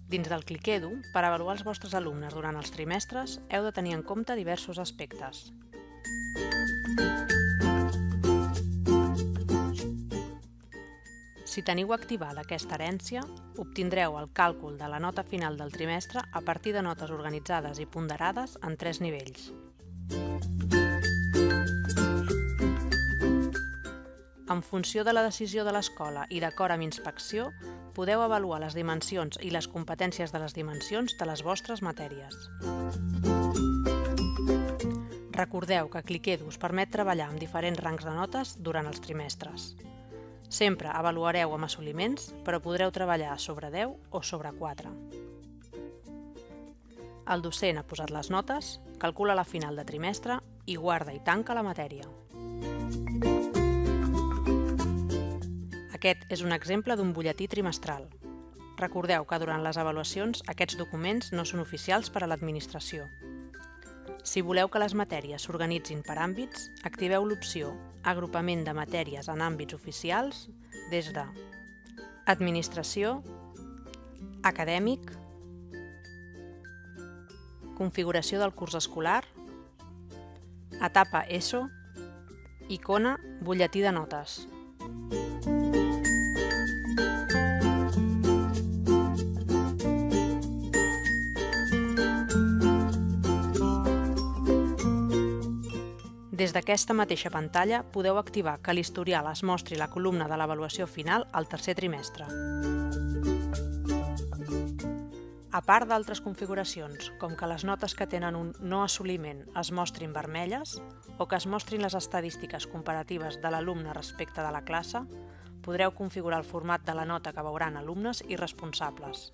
Dins del Cliquedu, per avaluar els vostres alumnes durant els trimestres, heu de tenir en compte diversos aspectes. Si teniu activada aquesta herència, obtindreu el càlcul de la nota final del trimestre a partir de notes organitzades i ponderades en 3 nivells. En funció de la decisió de l'escola i d'acord amb inspecció, podeu avaluar les dimensions i les competències de les dimensions de les vostres matèries. Recordeu que Cliquedu us permet treballar amb diferents rangs de notes durant els trimestres. Sempre avaluareu amb assoliments, però podreu treballar sobre 10 o sobre 4. El docent ha posat les notes, calcula la final de trimestre i guarda i tanca la matèria. Aquest és un exemple d'un butlletí trimestral. Recordeu que durant les avaluacions aquests documents no són oficials per a l'administració. Si voleu que les matèries s'organitzin per àmbits, activeu l'opció Agrupament de matèries en àmbits oficials des de Administració, Acadèmic, Configuració del curs escolar, Etapa ESO, Icona Butlletí de notes. Des d'aquesta mateixa pantalla podeu activar que l'historial es mostri la columna de l'avaluació final al tercer trimestre. A part d'altres configuracions, com que les notes que tenen un no assoliment es mostrin vermelles o que es mostrin les estadístiques comparatives de l'alumne respecte de la classe, podreu configurar el format de la nota que veuran alumnes i responsables.